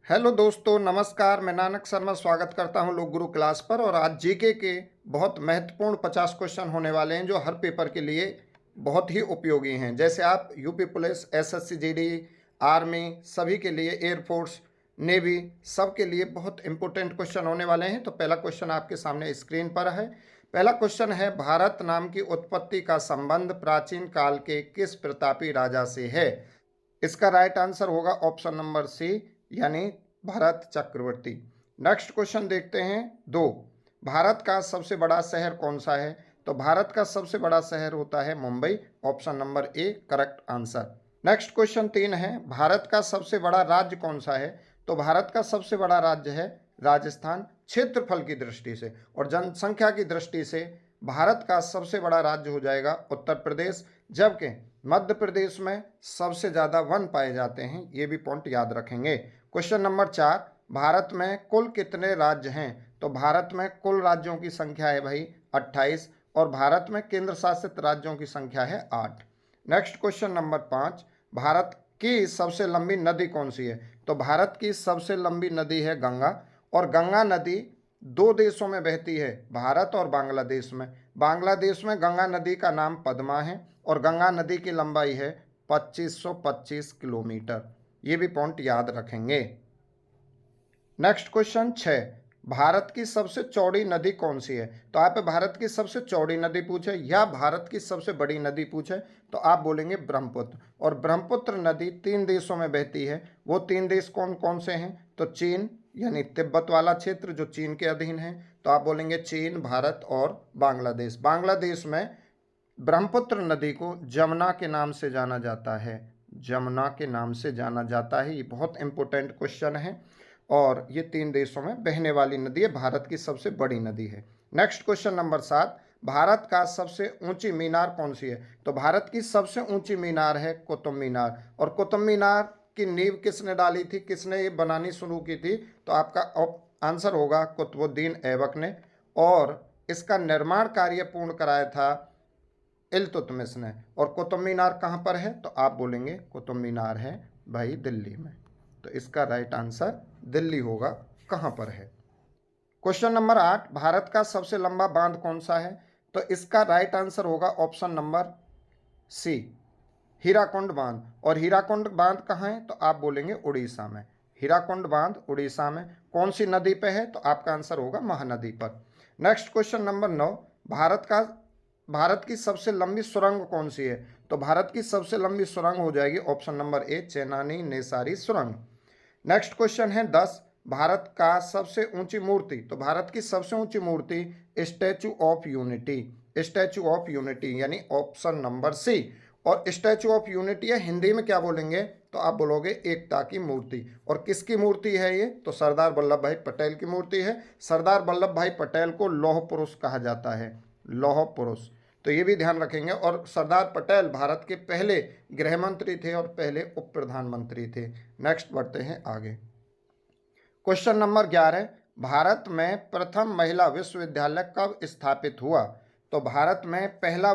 Hello दोस्तों, नमस्कार। मैं नानक शर्मा स्वागत करता हूं लोक गुरु क्लास पर। और आज जीके के बहुत महत्वपूर्ण 50 क्वेश्चन होने वाले हैं जो हर पेपर के लिए बहुत ही उपयोगी हैं। जैसे आप UP police, SSC GD, army, सभी के लिए, एयरफोर्स, नेवी, सब के लिए बहुत इंपॉर्टेंट क्वेश्चन होने वाले हैं। तो पहला क्वेश्चन आपके सामने स्क्रीन पर है। पहला क्वेश्चन है, भारत नाम की उत्पत्ति का संबंध प्राचीन काल के किस प्रतापी राजा से है? इसका राइट आंसर होगा ऑप्शन नंबर सी, यानी भरत चक्रवर्ती। नेक्स्ट क्वेश्चन देखते हैं। दो, भारत का सबसे बड़ा शहर कौन सा है? तो भारत का सबसे बड़ा शहर होता है Mumbai. Option number A correct answer. Next question तीन है, भारत का सबसे बड़ा राज्य कौन सा है? तो भारत का सबसे बड़ा राज्य है राजस्थान, क्षेत्रफल की दृष्टि से। और जनसंख्या की दृष्टि से भारत का सबसे बड़ा राज्य हो जाएगा उत्तर प्रदेश, जबकि मध्य प्रदेश में सबसे ज़्यादा वन पाए जाते हैं। ये भी पॉइंट याद रखेंगे। क्वेश्चन नंबर चार, भारत में कुल कितने राज्य हैं? तो भारत में कुल राज्यों की संख्या है भाई 28, और भारत में केंद्र शासित राज्यों की संख्या है 8। नेक्स्ट क्वेश्चन नंबर पाँच, भारत की सबसे लंबी नदी कौन सी है? तो भारत की सबसे लंबी नदी है गंगा, और गंगा नदी दो देशों में बहती है, भारत और बांग्लादेश में। बांग्लादेश में गंगा नदी का नाम पद्मा है, और गंगा नदी की लंबाई है 2525 किलोमीटर। ये भी पॉइंट याद रखेंगे। नेक्स्ट क्वेश्चन 6, भारत की सबसे चौड़ी नदी कौन सी है? तो आप भारत की सबसे चौड़ी नदी पूछे या भारत की सबसे बड़ी नदी पूछे तो आप बोलेंगे ब्रह्मपुत्र। और ब्रह्मपुत्र नदी तीन देशों में बहती है। वो तीन देश कौन कौन से हैं? तो चीन, यानी तिब्बत वाला क्षेत्र जो चीन के अधीन है, तो आप बोलेंगे चीन, भारत और बांग्लादेश। बांग्लादेश में ब्रह्मपुत्र नदी को जमुना के नाम से जाना जाता है। जमुना के नाम से जाना जाता है। ये बहुत इंपॉर्टेंट क्वेश्चन है, और ये तीन देशों में बहने वाली नदी है, भारत की सबसे बड़ी नदी है। नेक्स्ट क्वेश्चन नंबर सात, भारत का सबसे ऊंची मीनार कौन सी है? तो भारत की सबसे ऊंची मीनार है कुतुब मीनार। और कुतुब मीनार की नींव किसने डाली थी, किसने ये बनानी शुरू की थी? तो आपका आंसर होगा कुतुबुद्दीन ऐबक ने। और इसका निर्माण कार्य पूर्ण कराया था इल्तुतमिश ने। और कुतुब मीनार कहाँ पर है? तो आप बोलेंगे कुतुब मीनार है भाई दिल्ली में। तो इसका राइट आंसर दिल्ली होगा। कहाँ पर है? क्वेश्चन नंबर आठ, भारत का सबसे लंबा बांध कौन सा है? तो इसका राइट आंसर होगा ऑप्शन नंबर सी, हीराकुंड बांध। और हीराकुंड बांध कहाँ है? तो आप बोलेंगे उड़ीसा में। हीराकुंड बांध उड़ीसा में। कौन सी नदी पे है? तो आपका आंसर होगा महानदी पर। नेक्स्ट क्वेश्चन नंबर नौ, भारत की सबसे लंबी सुरंग कौन सी है? तो भारत की सबसे लंबी सुरंग हो जाएगी option number A, Chenani Nashri सुरंग। नेक्स्ट क्वेश्चन है 10, भारत का सबसे ऊंची मूर्ति। तो भारत की सबसे ऊंची मूर्ति Statue of Unity. Statue of Unity यानी ऑप्शन नंबर सी। और स्टैचू ऑफ यूनिटी है, हिंदी में क्या बोलेंगे? तो आप बोलोगे एकता की मूर्ति। और किसकी मूर्ति है ये? तो सरदार वल्लभ भाई पटेल की मूर्ति है। सरदार वल्लभ भाई पटेल को लौह पुरुष कहा जाता है, लौह पुरुष। तो ये भी ध्यान रखेंगे। और सरदार पटेल भारत के पहले गृह मंत्री थे और पहले उप प्रधानमंत्री थे। नेक्स्ट बढ़ते हैं आगे। क्वेश्चन नंबर 11, भारत में प्रथम महिला विश्वविद्यालय कब स्थापित हुआ? तो भारत में पहला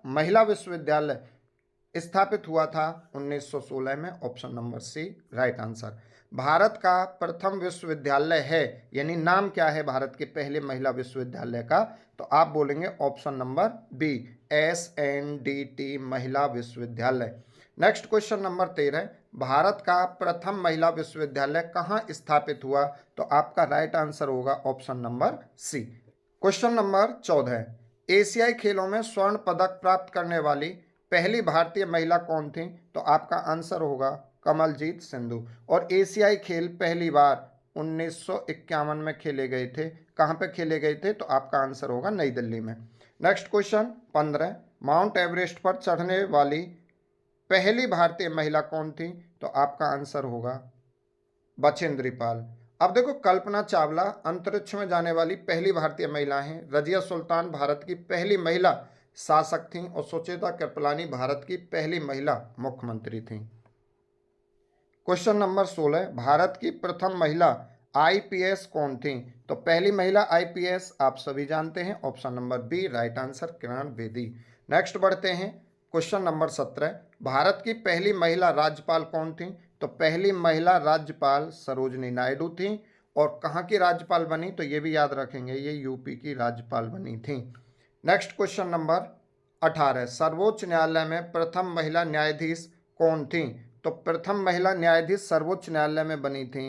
महिला विश्वविद्यालय स्थापित हुआ था 1916 में। Option number C right answer. Bharat का प्रथम विश्वविद्यालय है, यानी नाम क्या है भारत के पहले महिला विश्वविद्यालय का? तो आप बोलेंगे ऑप्शन नंबर बी, SNDT महिला विश्वविद्यालय। नेक्स्ट क्वेश्चन नंबर 13, भारत का प्रथम महिला विश्वविद्यालय कहाँ स्थापित हुआ? तो आपका राइट आंसर होगा option number C. Question number 14, एशियाई खेलों में स्वर्ण पदक प्राप्त करने वाली पहली भारतीय महिला कौन थी? तो आपका आंसर होगा कमलजीत सिंधु। और एशियाई खेल पहली बार 1951 में खेले गए थे। कहाँ पे खेले गए थे? तो आपका आंसर होगा नई दिल्ली में। नेक्स्ट क्वेश्चन 15, माउंट एवरेस्ट पर चढ़ने वाली पहली भारतीय महिला कौन थी? तो आपका आंसर होगा बछेंद्री पाल। अब देखो, कल्पना चावला अंतरिक्ष में जाने वाली पहली भारतीय महिला हैं। रजिया सुल्तान भारत की पहली महिला शासक थीं। और सुचेता कृपलानी भारत की पहली महिला मुख्यमंत्री थीं। क्वेश्चन नंबर 16, भारत की प्रथम महिला IPS कौन थी? तो पहली महिला IPS आप सभी जानते हैं, option number B right answer, Kiran Bedi. Next बढ़ते हैं। क्वेश्चन नंबर 17, भारत की पहली महिला राज्यपाल कौन थी? तो पहली महिला राज्यपाल सरोजनी नायडू थी। और कहाँ की राज्यपाल बनी, तो ये भी याद रखेंगे, ये यूपी की राज्यपाल बनी थी। नेक्स्ट क्वेश्चन नंबर 18, सर्वोच्च न्यायालय में प्रथम महिला न्यायाधीश कौन थी? तो प्रथम महिला न्यायाधीश सर्वोच्च न्यायालय में बनी थी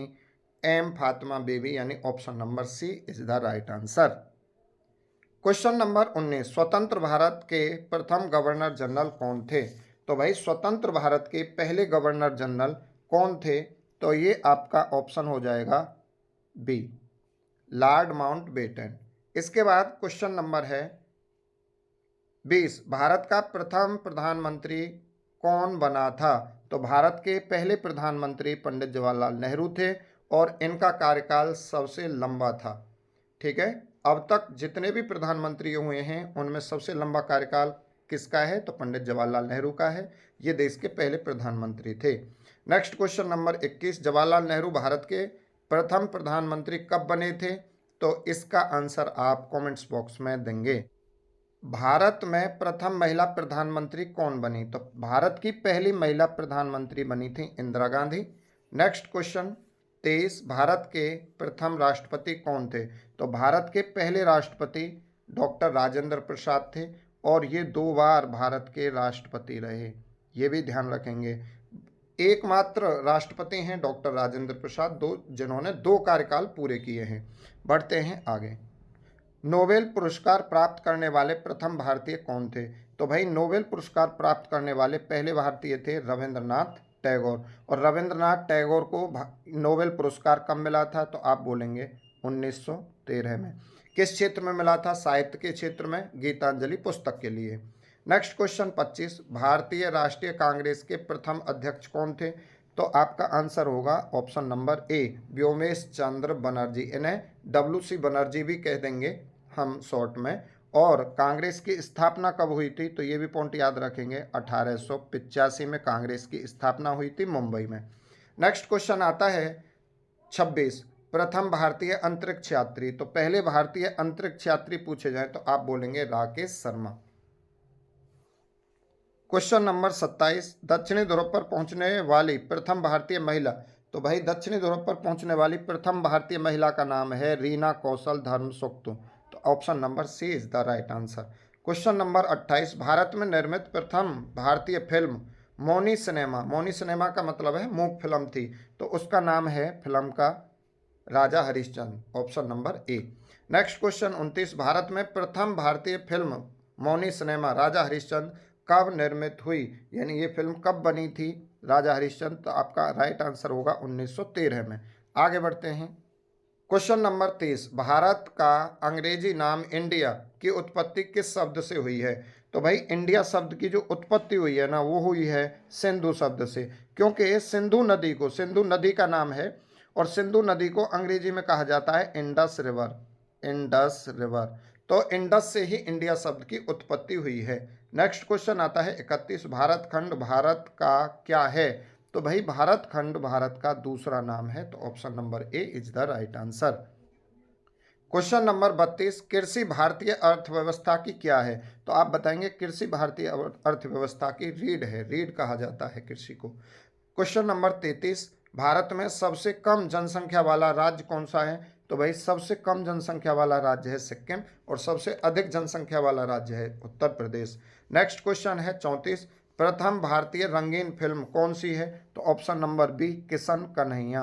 एम फातिमा बेबी, यानी option number C is the right answer. Question number 19, स्वतंत्र भारत के प्रथम गवर्नर जनरल कौन थे? तो भाई स्वतंत्र भारत के पहले गवर्नर जनरल कौन थे? तो ये आपका ऑप्शन हो जाएगा बी, लॉर्ड माउंटबेटन। इसके बाद क्वेश्चन नंबर है 20, भारत का प्रथम प्रधानमंत्री कौन बना था? तो भारत के पहले प्रधानमंत्री पंडित जवाहरलाल नेहरू थे और इनका कार्यकाल सबसे लंबा था। ठीक है, अब तक जितने भी प्रधानमंत्री हुए हैं उनमें सबसे लंबा कार्यकाल किसका है? तो पंडित जवाहरलाल नेहरू का है। ये देश के पहले प्रधानमंत्री थे। Next question number 21, Jawaharlal Nehru Bharat के प्रथम प्रधानमंत्री कब बने थे? तो इसका आंसर आप कमेंट्स बॉक्स में देंगे। भारत में प्रथम महिला प्रधानमंत्री कौन बनी? तो भारत की पहली महिला प्रधानमंत्री बनी थी इंदिरा गांधी। नेक्स्ट क्वेश्चन 23, भारत के प्रथम राष्ट्रपति कौन थे? तो भारत के पहले राष्ट्रपति डॉक्टर राजेंद्र प्रसाद थे और ये 2 बार भारत के राष्ट्रपति रहे, ये भी ध्यान रखेंगे। एकमात्र राष्ट्रपति हैं डॉक्टर राजेंद्र प्रसाद, जिन्होंने 2 कार्यकाल पूरे किए हैं। बढ़ते हैं आगे। नोबेल पुरस्कार प्राप्त करने वाले प्रथम भारतीय कौन थे? तो भाई नोबेल पुरस्कार प्राप्त करने वाले पहले भारतीय थे रविंद्रनाथ टैगोर। और रविंद्रनाथ टैगोर को नोबेल पुरस्कार कब मिला था? तो आप बोलेंगे 1913 में। किस क्षेत्र में मिला था? साहित्य के क्षेत्र में, गीतांजलि पुस्तक के लिए। नेक्स्ट क्वेश्चन 25, भारतीय राष्ट्रीय कांग्रेस के प्रथम अध्यक्ष कौन थे? तो आपका आंसर होगा ऑप्शन नंबर ए, व्योमेश चंद्र बनर्जी। इन्हें WC बनर्जी भी कह देंगे हम शॉर्ट में। और कांग्रेस की स्थापना कब हुई थी? तो ये भी पॉइंट याद रखेंगे, 1885 में कांग्रेस की स्थापना हुई थी मुंबई में। नेक्स्ट क्वेश्चन आता है 26, प्रथम भारतीय अंतरिक्ष यात्री। तो पहले भारतीय अंतरिक्ष यात्री पूछे जाए तो आप बोलेंगे राकेश शर्मा। क्वेश्चन नंबर 27, दक्षिणी ध्रुव पर पहुंचने वाली प्रथम भारतीय महिला। तो भाई दक्षिणी ध्रुव पर पहुंचने वाली प्रथम भारतीय महिला का नाम है रीना कौशल धर्मसुक्त। तो option number C is the right answer. Question number 28, Bharat में निर्मित प्रथम भारतीय फिल्म मौनी सिनेमा। मौनी सिनेमा का मतलब है मूक फिल्म थी, तो उसका नाम है फिल्म का Raja Harishchandra, option number A. Next question 29, Bharat में प्रथम भारतीय फिल्म मौनी सिनेमा राजा हरिश्चंद्र कब निर्मित हुई, यानी ये फिल्म कब बनी थी राजा हरिश्चंद्र? तो आपका राइट आंसर होगा 1913 में। आगे बढ़ते हैं। क्वेश्चन नंबर 30, भारत का अंग्रेजी नाम इंडिया की उत्पत्ति किस शब्द से हुई है? तो भाई इंडिया शब्द की जो उत्पत्ति हुई है ना, वो हुई है सिंधु शब्द से, क्योंकि सिंधु नदी को, सिंधु नदी का नाम है और सिंधु नदी को अंग्रेजी में कहा जाता है इंडस रिवर, इंडस रिवर। तो इंडस से ही इंडिया शब्द की उत्पत्ति हुई है। नेक्स्ट क्वेश्चन आता है 31, भारत खंड भारत का क्या है? तो भाई भारत खंड भारत का दूसरा नाम है, तो option number A is the right answer. Question number 32, कृषि भारतीय अर्थव्यवस्था की क्या है? तो आप बताएंगे कृषि भारतीय अर्थव्यवस्था की रीढ़ है, रीढ़ कहा जाता है कृषि को। क्वेश्चन नंबर 33, भारत में सबसे कम जनसंख्या वाला राज्य कौन सा है? तो भाई सबसे कम जनसंख्या वाला राज्य है सिक्किम और सबसे अधिक जनसंख्या वाला राज्य है उत्तर प्रदेश। नेक्स्ट क्वेश्चन है 34, प्रथम भारतीय रंगीन फिल्म कौन सी है? तो option number B, Kishan Kanhaiya.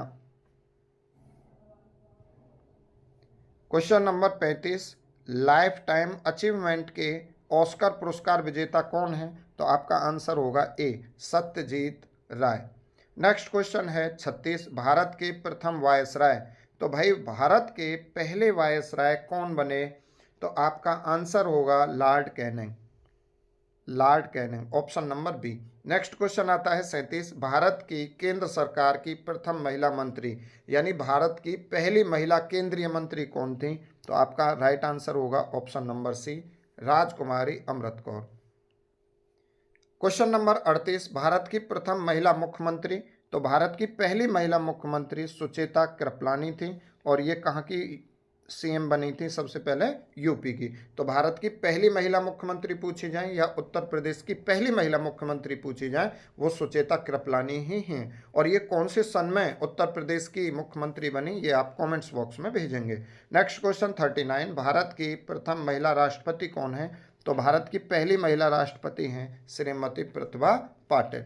Question number 35, life time achievement के ऑस्कर पुरस्कार विजेता कौन है? तो आपका आंसर होगा A, Satyajit Ray. Next question है 36, भारत के प्रथम वायसराय। तो भाई भारत के पहले वायसराय कौन बने? तो आपका आंसर होगा Lord Canning, Lord Canning, option number B. Next question आता है 37, भारत की केंद्र सरकार की प्रथम महिला मंत्री, यानी भारत की पहली महिला केंद्रीय मंत्री कौन थी? तो आपका राइट आंसर होगा ऑप्शन नंबर सी, राजकुमारी अमृत कौर। क्वेश्चन नंबर 38, भारत की प्रथम महिला मुख्यमंत्री। तो भारत की पहली महिला मुख्यमंत्री सुचेता कृपलानी थी और ये कहाँ की सीएम बनी थी सबसे पहले? यूपी की। तो भारत की पहली महिला मुख्यमंत्री पूछी जाए या उत्तर प्रदेश की पहली महिला मुख्यमंत्री पूछी जाए, वो सुचेता कृपलानी ही हैं। और ये कौन से सन में उत्तर प्रदेश की मुख्यमंत्री बनी, ये आप कमेंट्स बॉक्स में भेजेंगे। नेक्स्ट क्वेश्चन 39, भारत की प्रथम महिला राष्ट्रपति कौन है? तो भारत की पहली महिला राष्ट्रपति हैं श्रीमती प्रतिभा पाटिल।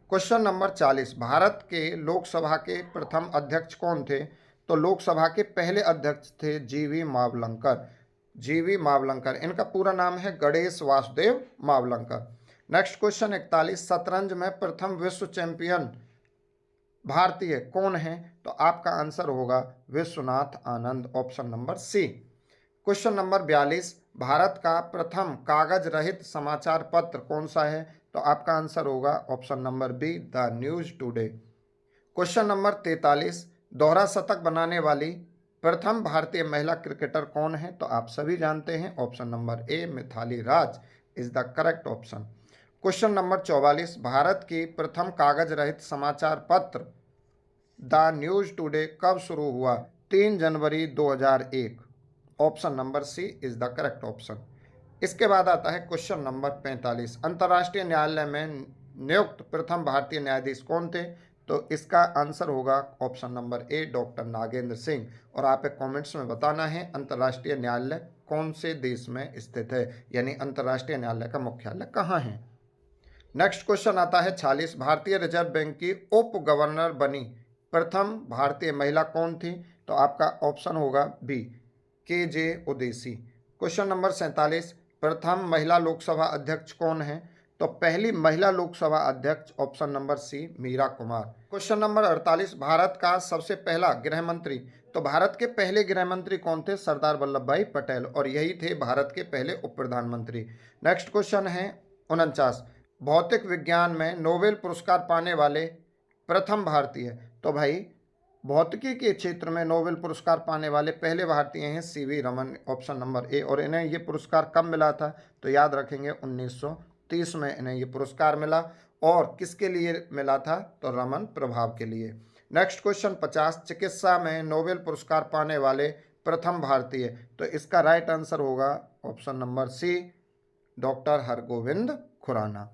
क्वेश्चन नंबर 40, भारत के लोकसभा के प्रथम अध्यक्ष कौन थे? तो लोकसभा के पहले अध्यक्ष थे जीवी मावलंकर। जीवी मावलंकर, इनका पूरा नाम है गणेश वासुदेव मावलंकर। नेक्स्ट क्वेश्चन 41, शतरंज में प्रथम विश्व चैंपियन भारतीय कौन है? तो आपका आंसर होगा Vishwanath Anand, option number C. Question number 42, Bharat का प्रथम कागज रहित समाचार पत्र कौन सा है? तो आपका आंसर होगा option number B, the News Today. Question number 43, दोहरा शतक बनाने वाली प्रथम भारतीय महिला क्रिकेटर कौन है? तो आप सभी जानते हैं, option number A, Mithali Raj is the correct option. Question number 44, Bharat की प्रथम कागज रहित समाचार पत्र द न्यूज टुडे कब शुरू हुआ? 3 जनवरी 2001, option number C is the correct option. इसके बाद आता है क्वेश्चन नंबर 45, अंतर्राष्ट्रीय न्यायालय में नियुक्त प्रथम भारतीय न्यायाधीश कौन थे? तो इसका आंसर होगा ऑप्शन नंबर ए, डॉक्टर नागेंद्र सिंह। और आप एक कमेंट्स में बताना है अंतर्राष्ट्रीय न्यायालय कौन से देश में स्थित है, यानी अंतर्राष्ट्रीय न्यायालय का मुख्यालय कहाँ है। नेक्स्ट क्वेश्चन आता है 46, भारतीय रिजर्व बैंक की उप गवर्नर बनी प्रथम भारतीय महिला कौन थी? तो आपका ऑप्शन होगा बी, के.जे. उदेसी। क्वेश्चन नंबर 47, प्रथम महिला लोकसभा अध्यक्ष कौन है? तो पहली महिला लोकसभा अध्यक्ष option number C, Meira Kumar. Question number 48, Bharat का सबसे पहला गृह मंत्री। तो भारत के पहले गृह मंत्री कौन थे? सरदार वल्लभ भाई पटेल, और यही थे भारत के पहले उप प्रधानमंत्री। नेक्स्ट क्वेश्चन है 49, भौतिक विज्ञान में नोबेल पुरस्कार पाने वाले प्रथम भारतीय। तो भाई भौतिकी के क्षेत्र में नोबेल पुरस्कार पाने वाले पहले भारतीय हैं सीवी रमन, ऑप्शन नंबर ए। और इन्हें ये पुरस्कार कब मिला था? तो याद रखेंगे 1930 में इन्हें ये पुरस्कार मिला। और किसके लिए मिला था? तो रमन प्रभाव के लिए। नेक्स्ट क्वेश्चन 50, चिकित्सा में नोबेल पुरस्कार पाने वाले प्रथम भारतीय। तो इसका राइट आंसर होगा option number C, doctor Hargobind Khurana.